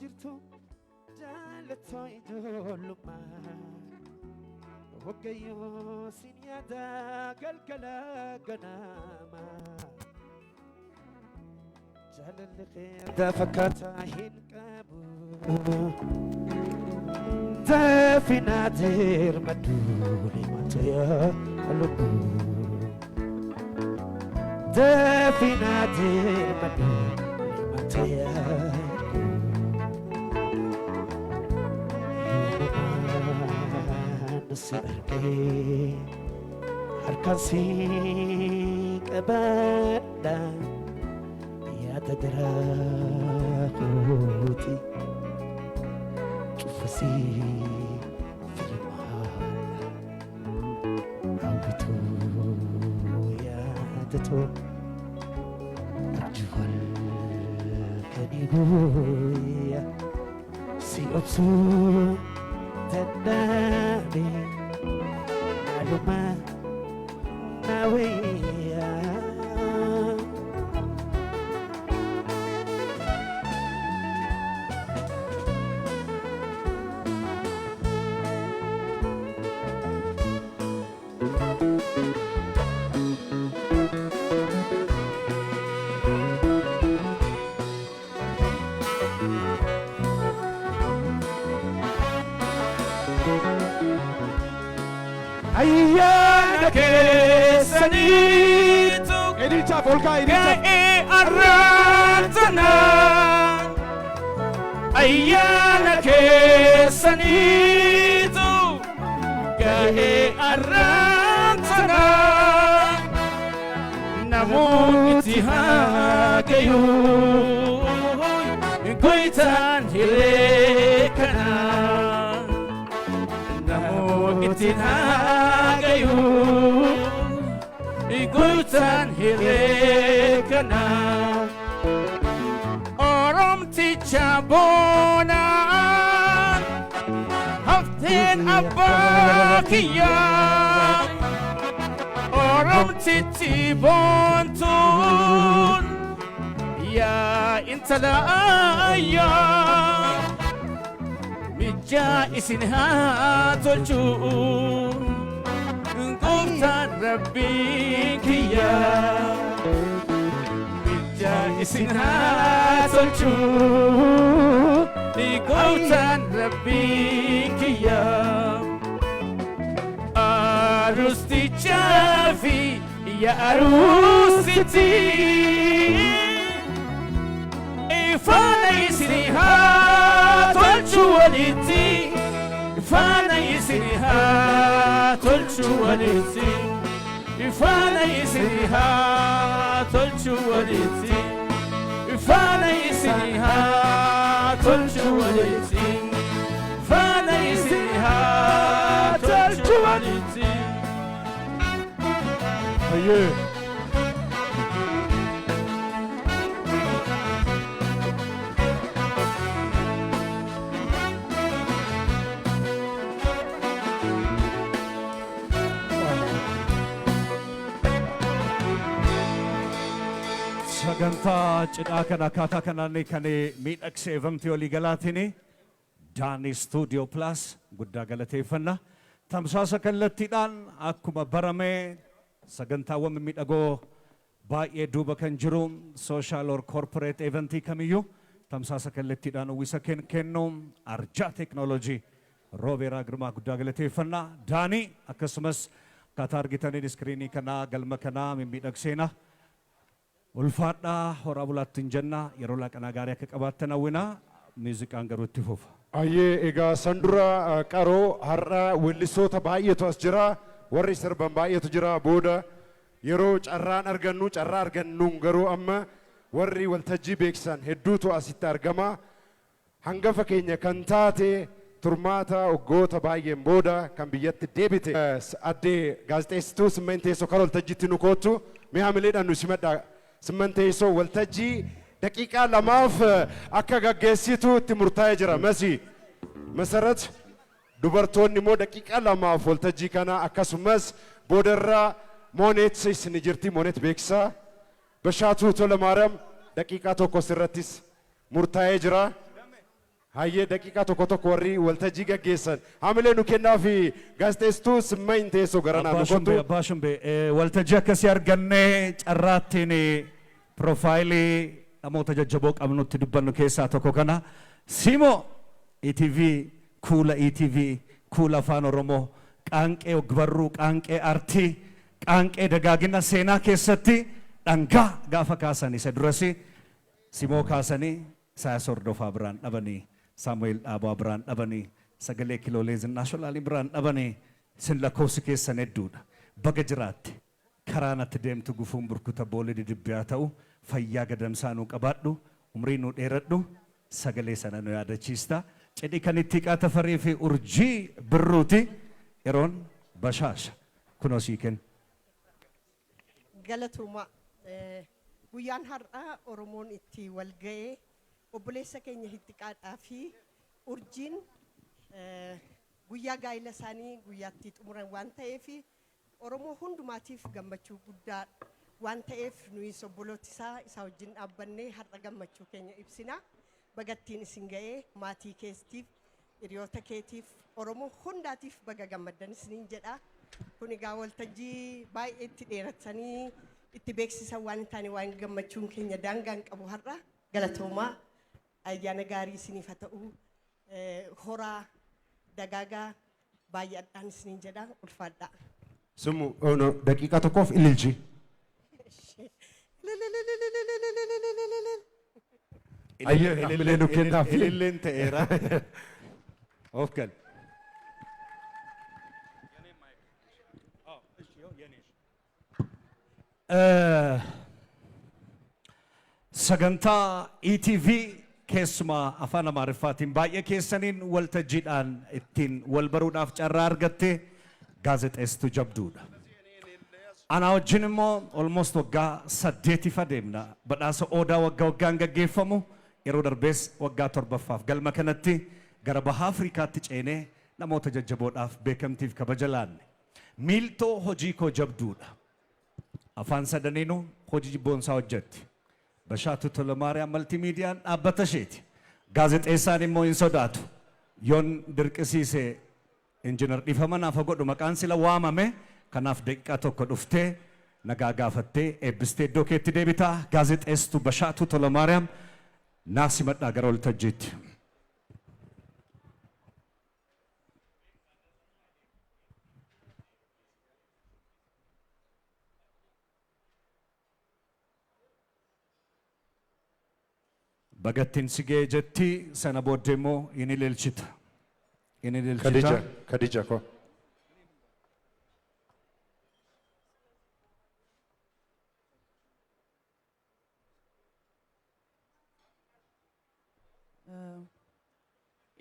jirtu jaalatoo ijoollummaa waggayyoo sin yaada galgala ganaamaa jaalalli qeerda fakkaataa hin qabu daafinaa dirmaduu mataya lubbu daafinaa dirmaduu mataya Sarke harkan si kabada ya tadrakuti kifasi filmala awbitu ya tato ajwal kanibuya si opsu tadami Aluma nawiya Ayyana keessaniitu Edita volka edita ga'ee arraantana Ayyana keessaniitu ga'ee arraantana Namoonni haa gayuu goytaan hiree kanaa Namoonni haa gayuu goytaan hiree kanaa Oromticha boonaan hafteen abbaa kiyyaa Oromtichi boontuun yaa intala ayyaa mijaa isin haa tolchuu Goftaan rabbiin kiyyaa mijaa isin haa tolchuu Goftaan rabbiin kiyyaa Arustichaa fi yaa arusitii Ifana isin haa tolchuu walitti Ifana isin haa tolchuu walitti Ifana isin haa tolchuu walitti Ifana isin haa tolchuu walitti Ifana isin haa tolchuu walitti Aye Sagantaa cidhaa kana akkaataa kanaan kan miidhagsee eevamtii walii galaatini Daanii Studio Plus guddaa galateeffanna. Tamsaasa kallattiidhaan akkuma baramee sagantaawwan miidhagoo baay'ee duuba kan jiru social or corporate eventii kamiyyuu tamsaasa kallattiidhaan uwwisa kennuun arjaa teknoolojii Roobeeraa Girmaa guddaa galateeffanna. Daanii akkasumas akkaataa argitaniin iskiriinii kanaa galma kanaa miidhagseena. Ulfaadhaa horaa bulaattiin jenna yeroo laaqanaa gaarii akka qabaattan hawwina muuziqaan garuu itti fufa. Ayyee egaa sandura qaroo har'a weellistoota baay'eetu as jira warri sirban baay'eetu jira booda yeroo carraan argannuun garuu amma warri waltajjii beeksisan hedduutu asitti argama hangafa keenya kan taate turmaata waggoota baay'een booda kan biyyatti deebite addee gaazexeessituu Simmeen Teessoo kan waltajjiitti nu koottu mee hamileedhaan nu simadha. Simmeen Teessoo waltajjii daqiiqaa lamaaf akka gaggeessitu itti murtaa'ee jira masi masarat dubartoonni immoo daqiiqaa lamaaf waltajjii kana akkasumas boodarraa mooneet isin jirti mooneet beeksisaa Bashaatuu Tola Maariyaam daqiiqaa tokko sirrattis murtaa'ee jira hayyee daqiiqaa tokko warri waltajjii gaggeessan hamilee nu kennaa fi gaazexeessituu Simmayin Teessoo garanaa nu kottu. Abbaa Shumbee waltajjii akkasii argannee carraattiin piroofaayilii namoota jajjaboo qabnutti dubbannu keessaa tokko kana Simoo ETV kuula ETV kuula afaan Oromoo qaanqee ogbarruu qaanqee artii qaanqee dagaagina seenaa keessatti dhangaa gaafa kaasan isa durasi Simoo kaasanii Isaayaas Hordofaa biraan dhabanii Saamu'eel Dhaabaa biraan dhabanii sagalee kiloolee naashonaalii biraan dhabanii sin lakkoofsi keessan hedduudha baga jiraatte karaa natti deemtu gufuun burkuta boolee didibbiyaa ta'u fayyaa gadamsaa nuu qabaadhu umrii nuu dheeradhu sagalee sana nu yaadachiista cidhi kan itti qaatafarii fi urjii birruuti yeroon bashaasha kunoo sii kenna. Galatuma guyyaan har'aa Oromoon itti wal ga'ee obboleessa keenya hittiqaadhaa fi urjiin guyyaa gaa'ila isaanii guyyaatti xumuran waan ta'eef Oromoo hundumaatiif gammachuu guddaa waan ta'eef nuyi obbolooti isaa wajjin dhaabbannee har'a gammachuu keenya ibsina. Bagattiin isin ga'ee maatii keetiif hiriyoota keetiif Oromoo hundaatiif baga gammaddan isiniin jedha. Kun egaa waltajjii baay'ee itti dheerattanii itti beeksisan waan hin taane waan gammachuun keenya daangaan qabu har'a galatoomaa ayyaana gaarii isiniif haa ta'u horaa dagaagaa baay'aadhaan isiniin jedha ulfaadhaa. Simu daqiiqaa tokkoof ililchi. Ayyee hamilee nu kennaa fi ililleen ta'eera. Of gal. Sagantaa ETV keessumaa afaan Amaariffaatiin baay'ee keessaniin waltajjiidhaan ittiin wal baruudhaaf carraa argatte gaazexeessituu jabduudha. Ana wajjin immoo almost waggaa 8 adeemna. Badhaasa Odaa waggaan gaggeeffamu yeroo darbees waggaa 7ffaaf galma kanatti gara baha Afrikaatti ceenee namoota jajjaboodhaaf beekamtiif kabaja laanne. Miiltoo hojii koo jabduudha. Afaan sadaniinuu hojii jibboonsaa hojjetti. Bashaatu Tolamaariyaam Maltiimiidiyaan dhaabbata isheeti. Gaazexeessaan immoo hin sodaatu. Yoon dirqisiise injiinar dhiifama naaf godhu maqaan sila waamame kanaaf daqiiqaa tokko dhuftee nagaa gaafattee eebbistee iddoo keetti deebitaa. Gaazexeessituu Bashaatu Tolamaariyaam naasimadhaa gara waltajjiitti. Bagattiin sigee jetti sana booddee immoo inni ililchita. Inni ililchita. Khadija ko.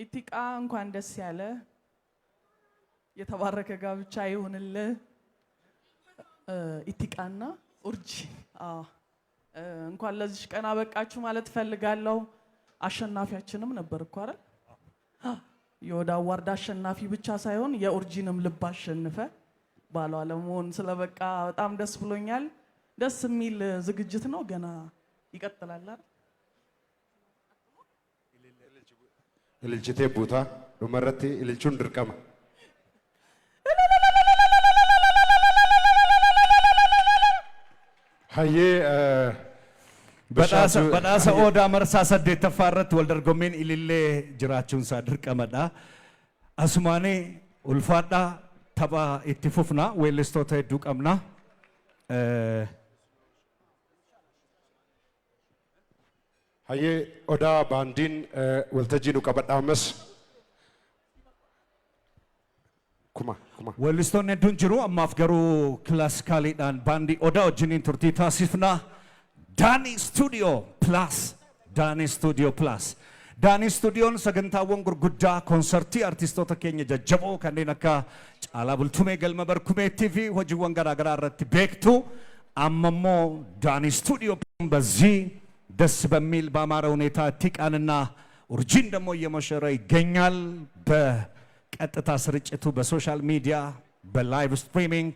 ኢቲቃ እንኳን ደስ ያለ የተባረከ ጋብቻ ይሁንልህ። ኢቲቃና ኡርጂ እንኳን ለዚህ ቀን አበቃችሁ ማለት ፈልጋለሁ። አሸናፊያችንም ነበር እኮ አይደል? የወዳ አዋርድ አሸናፊ ብቻ ሳይሆን የኡርጂንም ልብ አሸንፈ ባሏ ለመሆን ስለበቃ በጣም ደስ ብሎኛል። ደስ የሚል ዝግጅት ነው። ገና ይቀጥላል አይደል? ililchite buuta dhumarratti ililchuun dirqama. Hayyee badhaasa Odaa marsaa 8ffaa irratti wal dorgommiin ilillee jiraachuun isaa dirqamadha. Asumaanii ulfaadhaa tapha itti fufna weellistoota hedduu qabna. Hayyee Odaa baandiin waltajjii nu qabadhaa ammas. Kuma. Weellistoonni hedduun jiru ammaaf garuu kilaasikaliidhaan baandii Odaa wajjiniin turtii taasifna. Daanii Studio Plus. Daanii Studio Plus. Daanii Studiyoon sagantaawwan gurguddaa konsertii artistoota keenya jajjaboo kanneen akka Caalaa Bultumee Galma Barkumeettii fi hojiiwwan garaagaraa irratti beektu. Amma immoo Daanii Studio በዚህ ደስ በሚል በአማረ ሁኔታ ኢቲቃንና ኡርጂን ደግሞ እየሞሸረ ይገኛል። በቀጥታ ስርጭቱ በሶሻል ሚዲያ በላይቭ ስትሪሚንግ